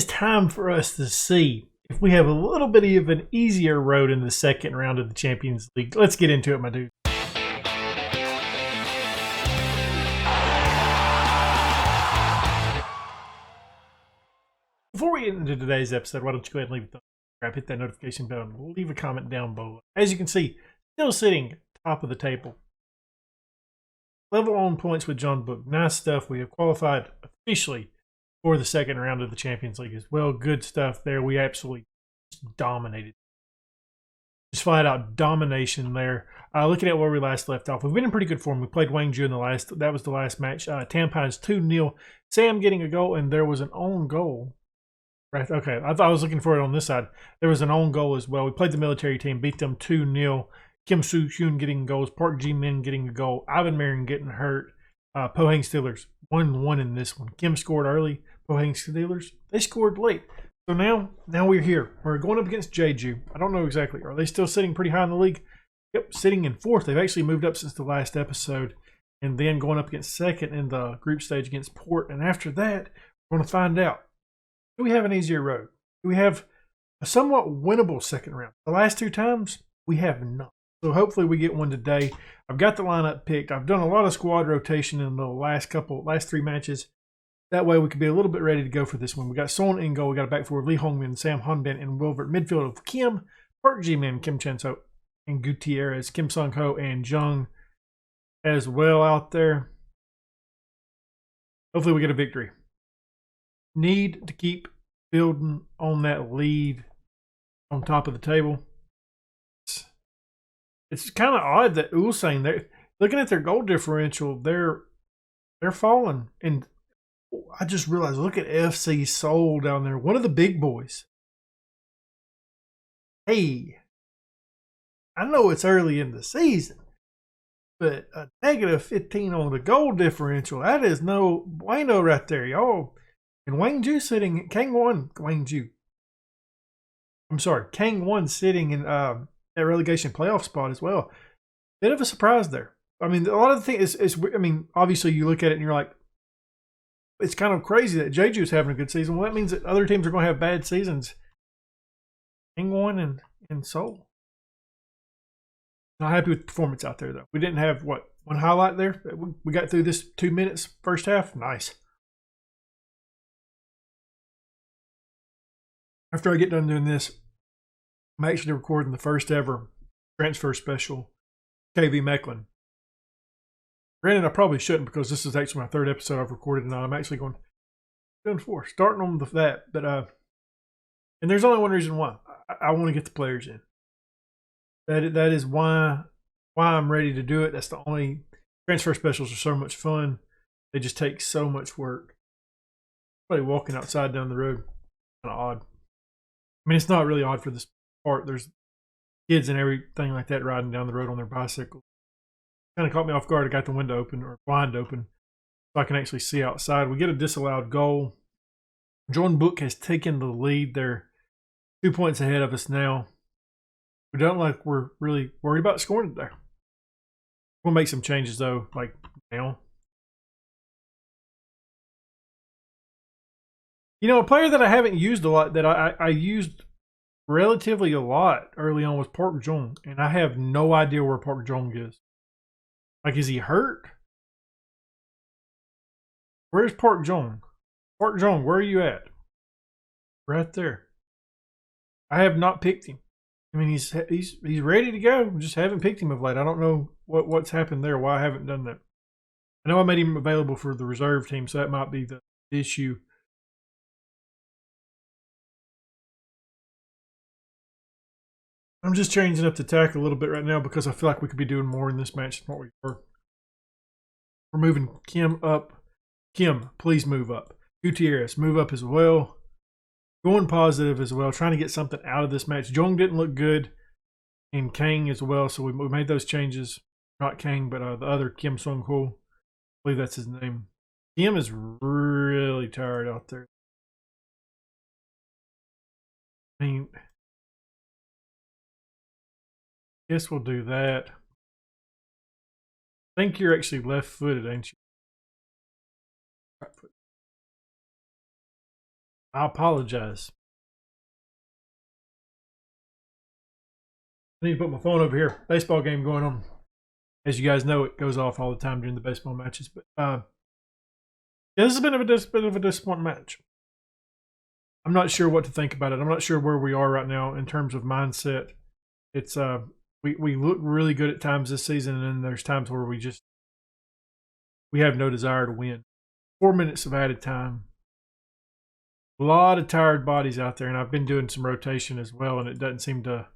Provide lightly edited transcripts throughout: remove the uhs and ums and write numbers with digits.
is time for us to see if we have a little bit of an easier road in the second round of the Champions League. Let's get into it, my dude. Before we get into today's episode, why don't you go ahead and leave a thumbs up, hit that notification bell, and leave a comment down below. As you can see, still sitting top of the table. Level on points with John Book. Nice stuff. We have qualified officially for the second round of the Champions League as well. Good stuff there. We absolutely dominated. Just flat out domination there. Looking at where we last left off, we've been in pretty good form. We played Gwangju in the last. That was the last match. Tampines 2-0. Sam getting a goal, and there was an own goal. Right. Okay. I thought I was looking for it on this side. There was an own goal as well. We played the military team, beat them 2-0. Kim Soo Hyun getting goals. Park Ji Min getting a goal. Ivan Marin getting hurt. Pohang Steelers 1-1 in this one. Kim scored early. Pohang Steelers, they scored late. So now we're here. We're going up against Jeju. I don't know exactly. Are they still sitting pretty high in the league? Yep, sitting in fourth. They've actually moved up since the last episode. And then going up against second in the group stage against Port. And after that, we're going to find out. Do we have an easier road? Do we have a somewhat winnable second round? The last two times, we have not. So hopefully we get one today. I've got the lineup picked. I've done a lot of squad rotation in the last three matches. That way we could be a little bit ready to go for this one. We got Son in goal. We got a back four of Lee Hongmin, Sam Hanbin, and Wilbert. Midfield of Kim, Park Ji-min, Kim Chen-so, and Gutierrez, Kim Sung-ho, and Jung as well out there. Hopefully we get a victory. Need to keep building on that lead on top of the table. It's kind of odd that Ulsan, they're looking at their goal differential, they're falling. And I just realized, look at FC Seoul down there, one of the big boys. Hey, I know it's early in the season, but a negative 15 on the goal differential, that is no bueno right there, y'all. And Gwangju sitting, Kangwon sitting in that relegation playoff spot as well. Bit of a surprise there. I mean, a lot of the things is I mean, obviously you look at it and you're like, it's kind of crazy that Jeju's having a good season. Well, that means that other teams are going to have bad seasons. Kangwon and Seoul. Not happy with the performance out there, though. We didn't have, one highlight there? We got through this 2 minutes first half. Nice. After I get done doing this, I'm actually recording the first ever transfer special, KV Mechelen. Granted, I probably shouldn't because this is actually my third episode I've recorded now. I'm actually doing four, starting on that. But and there's only one reason why. I want to get the players in. That is why I'm ready to do it. That's the only. Transfer specials are so much fun. They just take so much work. Somebody walking outside down the road, kind of odd. I mean, it's not really odd for this part. There's kids and everything like that riding down the road on their bicycle. Kind of caught me off guard. I got the window open or blind open so I can actually see outside. We get a disallowed goal. John Book has taken the lead. They're 2 points ahead of us now. We don't like we're really worried about scoring today. We'll make some changes though, like now. You know, a player that I haven't used a lot, that I used relatively a lot early on was Park Jong, and I have no idea where Park Jong is. Like, is he hurt? Where's Park Jong? Park Jong, where are you at? Right there. I have not picked him. I mean, he's ready to go. Just haven't picked him of late. I don't know what's happened there. Why I haven't done that. I know I made him available for the reserve team, so that might be the issue. I'm just changing up the tack a little bit right now because I feel like we could be doing more in this match than what we were. We're moving Kim up. Kim, please move up. Gutierrez, move up as well. Going positive as well. Trying to get something out of this match. Jong didn't look good. And Kang as well. So we made those changes. Not Kang, but the other Kim Sung-ho. I believe that's his name. Kim is really tired out there. I mean, guess we'll do that. I think you're actually left-footed, ain't you? I apologize. I need to put my phone over here. Baseball game going on. As you guys know, it goes off all the time during the baseball matches. But yeah, this has been a bit of a disappointing match. I'm not sure what to think about it. I'm not sure where we are right now in terms of mindset. It's we look really good at times this season, and then there's times where we have no desire to win. 4 minutes of added time. A lot of tired bodies out there, and I've been doing some rotation as well, and it doesn't seem to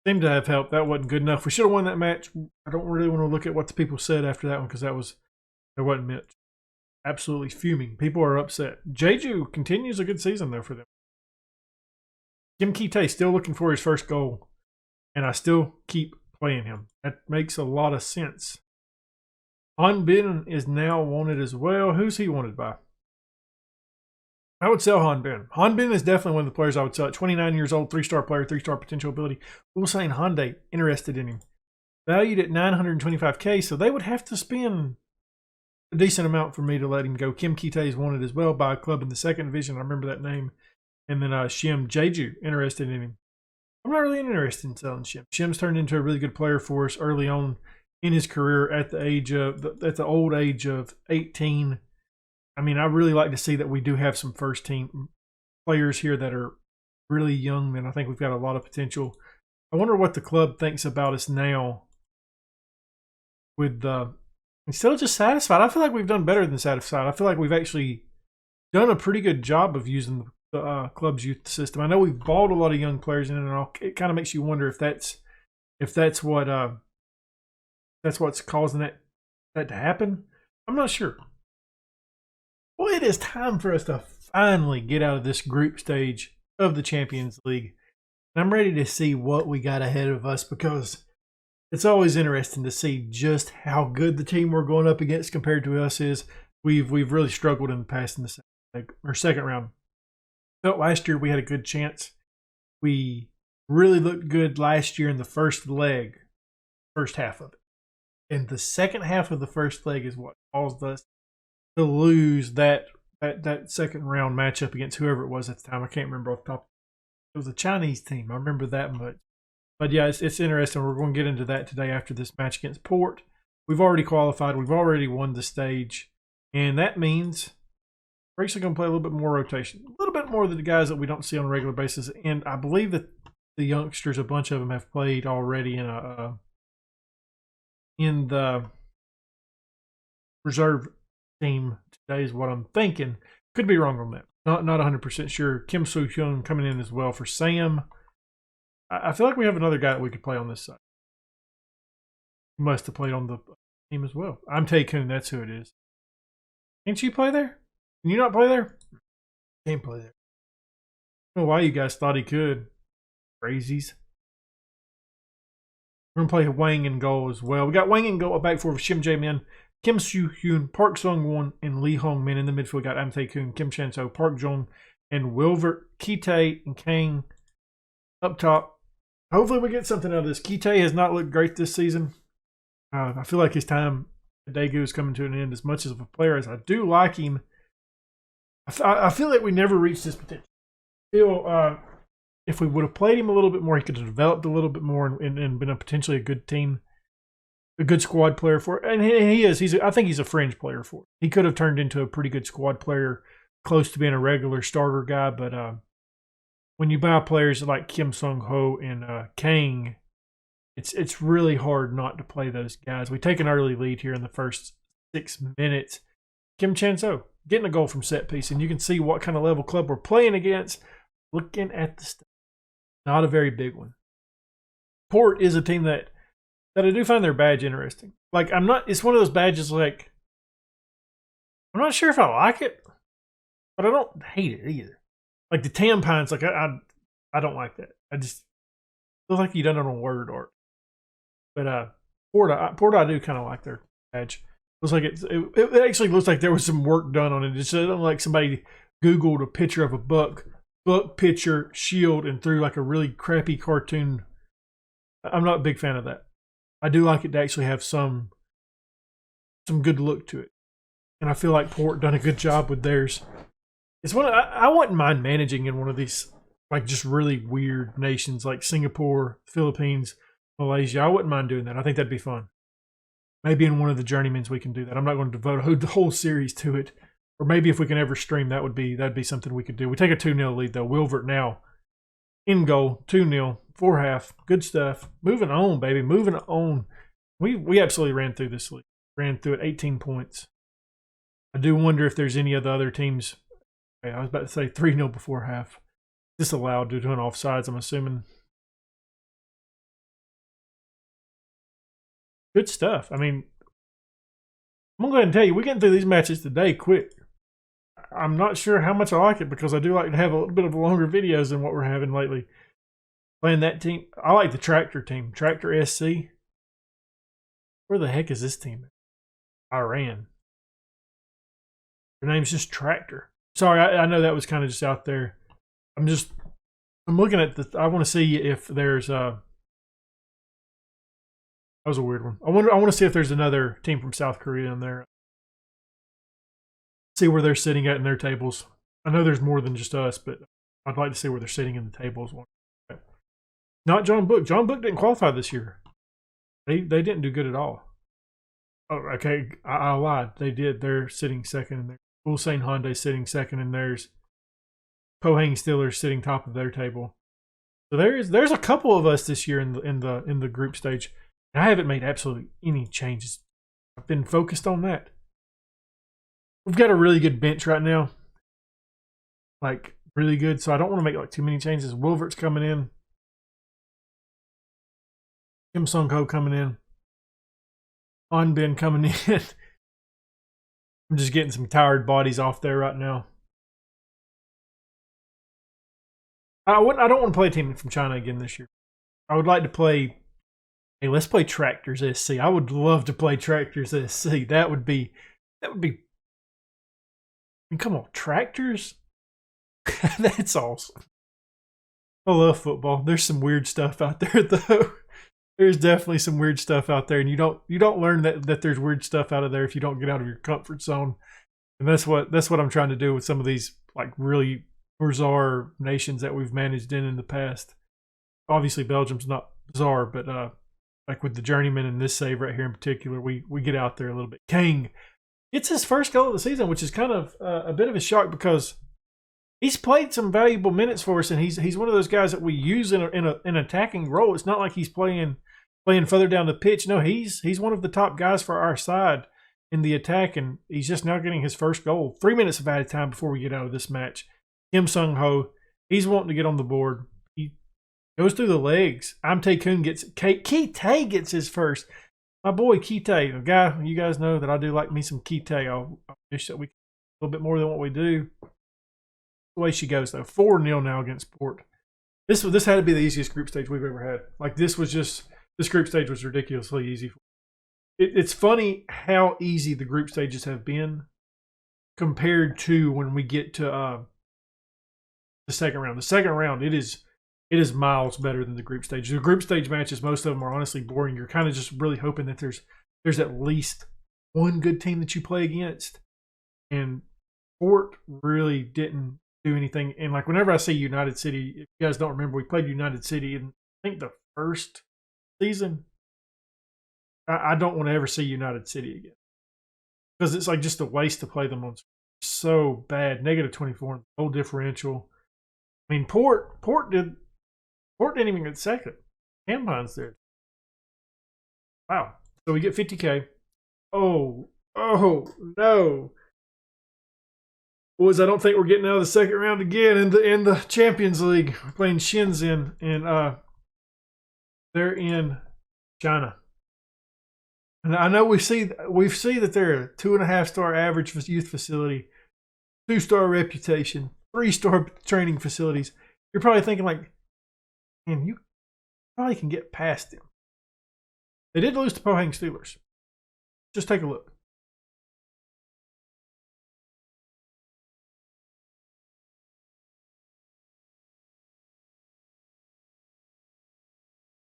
have helped. That wasn't good enough. We should have won that match. I don't really want to look at what the people said after that one because there wasn't much. Absolutely fuming. People are upset. Jeju continues a good season though for them. Kim Ki-tae still looking for his first goal, and I still keep playing him. That makes a lot of sense. Han Bin is now wanted as well. Who's he wanted by? I would sell Han Bin. Han Bin is definitely one of the players I would sell. At 29 years old, 3-star player, 3-star potential ability. Ulsan Hyundai interested in him. Valued at 925K, so they would have to spend a decent amount for me to let him go. Kim Ki-tae is wanted as well by a club in the second division. I remember that name. And then Shim Jeju interested in him. I'm not really interested in selling Shim. Shim's turned into a really good player for us early on in his career at the old age of 18. I mean, I really like to see that we do have some first team players here that are really young, and I think we've got a lot of potential. I wonder what the club thinks about us now. Still just satisfied. I feel like we've done better than satisfied. I feel like we've actually done a pretty good job of using the club's youth system. I know we've bought a lot of young players in, and it kind of makes you wonder if that's what's causing that to happen. I'm not sure. Well, it is time for us to finally get out of this group stage of the Champions League. And I'm ready to see what we got ahead of us because it's always interesting to see just how good the team we're going up against compared to us is. We've really struggled in the past in the second round. Felt last year we had a good chance. We really looked good last year in the first half of it. And the second half of the first leg is what caused us to lose that second round matchup against whoever it was at the time. I can't remember off the top. It was a Chinese team. I remember that much. But yeah, it's interesting. We're going to get into that today after this match against Port. We've already qualified. We've already won the stage. And that means we're actually going to play a little bit more rotation. A little bit more than the guys that we don't see on a regular basis. And I believe that the youngsters, a bunch of them have played already in the reserve team today is what I'm thinking. Could be wrong on that. Not 100% sure. Kim Soo-hyun coming in as well for Sam. I feel like we have another guy that we could play on this side. He must have played on the team as well. I'm Tae-kun, that's who it is. Can't you play there? Can you not play there? Can't play there. I don't know why you guys thought he could. Crazies. We're going to play Wang in goal as well. We got Wang in goal, back for Shim Jae-min, Kim Soo-hyun, Park Sung-won, and Lee Hong-min. In the midfield, we got Am Tae-kun, Kim Chan-so, Park Jong, and Wilbert Ki-tae and Kang up top. Hopefully we get something out of this. Ki-tae has not looked great this season. I feel like his time at Daegu is coming to an end. As much as of a player as I do like him, I feel like we never reached his potential. I feel if we would have played him a little bit more, he could have developed a little bit more and been potentially a good team, a good squad player for it. And he is. I think he's a fringe player for it. He could have turned into a pretty good squad player, close to being a regular starter guy, but when you buy players like Kim Sung-ho and Kang, it's really hard not to play those guys. We take an early lead here in the first 6 minutes. Kim Chan-so getting a goal from set piece, and you can see what kind of level club we're playing against. Looking at the stats, not a very big one. Port is a team that I do find their badge interesting. Like it's one of those badges like I'm not sure if I like it, but I don't hate it either. Like the tampons, like I don't like that. I just feel like you done it on word art. But Port I do kind of like their badge. Looks like it actually looks like there was some work done on it. It's like somebody Googled a picture of a buck picture shield and threw like a really crappy cartoon. I'm not a big fan of that. I do like it to actually have some good look to it. And I feel like Port done a good job with theirs. It's one I wouldn't mind managing in one of these like just really weird nations like Singapore, Philippines, Malaysia. I wouldn't mind doing that. I think that'd be fun. Maybe in one of the journeymans we can do that. I'm not going to devote the whole series to it. Or maybe if we can ever stream, that'd be something we could do. We take a 2-0 lead though. Wilvert now in goal, 2-0, 4 half. Good stuff. Moving on, baby. Moving on. We absolutely ran through this league. Ran through it, 18 points. I do wonder if there's any of the other teams. I was about to say 3-0 before half. Disallowed due to an offsides, I'm assuming. Good stuff. I mean, I'm going to go ahead and tell you, we're getting through these matches today quick. I'm not sure how much I like it because I do like to have a little bit of longer videos than what we're having lately. Playing that team. I like the Tractor team. Tractor SC. Where the heck is this team? Iran. Their name's just Tractor. Sorry, I know that was kind of just out there. I'm looking at the. I want to see if there's that was a weird one. I want to see if there's another team from South Korea in there. See where they're sitting at in their tables. I know there's more than just us, but I'd like to see where they're sitting in the tables. Not John Book. John Book didn't qualify this year. They didn't do good at all. Oh, okay, I lied. They did. They're sitting second in there. Ulsan Hyundai sitting second in theirs. Pohang Steelers sitting top of their table. So there's a couple of us this year in the group stage. And I haven't made absolutely any changes. I've been focused on that. We've got a really good bench right now. Like, really good. So I don't want to make like too many changes. Wilvert's coming in. Kim Sung-ho coming in. Onbin coming in. I'm just getting some tired bodies off there right now. I don't want to play a team from China again this year. I would like to play. Hey, let's play Tractors SC. I would love to play Tractors SC. That would be. I mean, come on, Tractors. That's awesome. I love football. There's some weird stuff out there though. There's definitely some weird stuff out there, and you don't learn that there's weird stuff out of there if you don't get out of your comfort zone. And that's what I'm trying to do with some of these like really bizarre nations that we've managed in the past. Obviously, Belgium's not bizarre, but like with the journeyman and this save right here in particular, we get out there a little bit. Kang gets his first goal of the season, which is kind of a bit of a shock because he's played some valuable minutes for us, and he's one of those guys that we use in an attacking role. It's not like he's playing further down the pitch. No, he's one of the top guys for our side in the attack, and he's just now getting his first goal. 3 minutes of added time before we get out of this match. Kim Sung-ho, he's wanting to get on the board. He goes through the legs. Tae-kun Ki-tae gets his first. My boy Ki-tae, a guy you guys know that I do like me some Ki-tae. I wish that we could a little bit more than what we do. The way she goes though, 4-0 now against Port. This had to be the easiest group stage we've ever had. Like this group stage was ridiculously easy. It's funny how easy the group stages have been compared to when we get to the second round. The second round, it is miles better than the group stage. The group stage matches, most of them are honestly boring. You're kind of just really hoping that there's at least one good team that you play against. And Port really didn't do anything. And like whenever I say United City, if you guys don't remember, we played United City in I think the first season. I don't want to ever see United City again because it's like just a waste to play them on. So bad, -24 goal differential. I mean, Port didn't even get second. Campine's there. Wow. So we get 50K. Oh no. Boys, I don't think we're getting out of the second round again in the Champions League. We're playing Shenzhen, and they're in China. And I know we see that they're a 2.5-star average youth facility, 2-star reputation, 3-star training facilities. You're probably thinking like, man, you probably can get past them. They did lose to Pohang Steelers. Just take a look.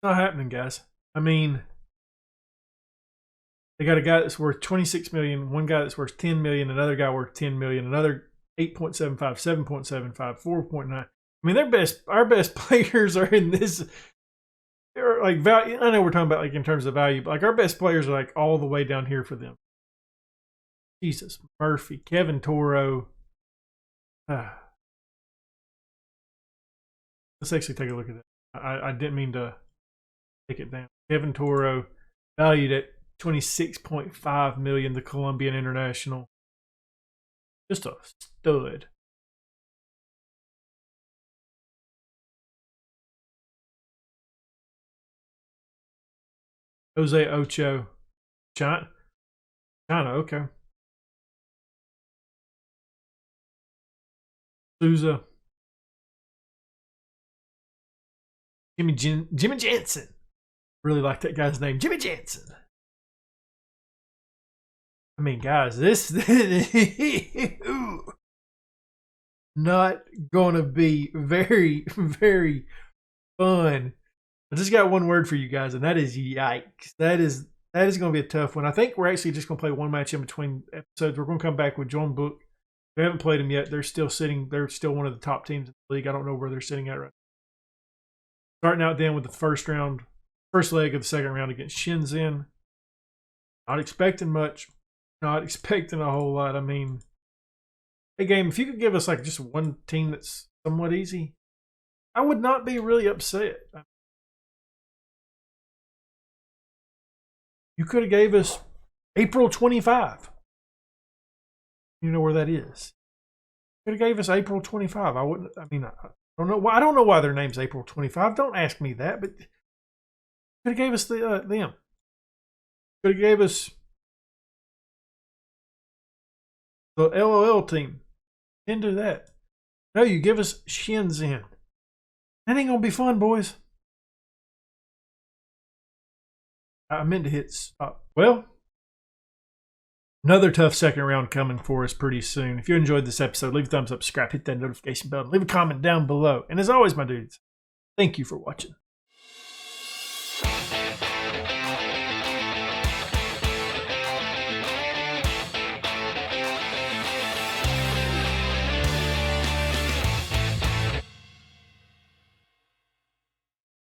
Not happening, guys. I mean, they got a guy that's worth 26 million, one guy that's worth 10 million, another guy worth 10 million, another 8.75, 7.75, 4.9. I mean, our best players are in this. They're like value. I know we're talking about like in terms of value, but like our best players are like all the way down here for them. Jesus, Murphy, Kevin Toro. Let's actually take a look at that. I didn't mean to take it down. Kevin Toro, valued at 26.5 million. The Colombian international, just a stud. Jose Ocho, China, okay. Souza, Jimmy Jansen. Really like that guy's name, Jimmy Jansen. I mean, guys, this not gonna be very, very fun. I just got one word for you guys, and that is yikes. That is going to be a tough one. I think we're actually just going to play one match in between episodes. We're going to come back with John Book. We haven't played them yet. They're still sitting. They're still one of the top teams in the league. I don't know where they're sitting at right now. Starting out then with the first leg of the second round against Shenzhen. Not expecting much. Not expecting a whole lot. I mean, hey, game, if you could give us like just one team that's somewhat easy, I would not be really upset. You could have gave us April 25. You know where that is. Could have gave us April 25. I wouldn't. I mean, I don't know why. I don't know why their name's April 25. Don't ask me that. But could have gave us them. Could have gave us the LOL team. Didn't do that. No, you give us Shenzhen. That ain't gonna be fun, boys. I meant to hit stop. Well, another tough second round coming for us pretty soon. If you enjoyed this episode, leave a thumbs up, subscribe, hit that notification bell, leave a comment down below. And as always, my dudes, thank you for watching.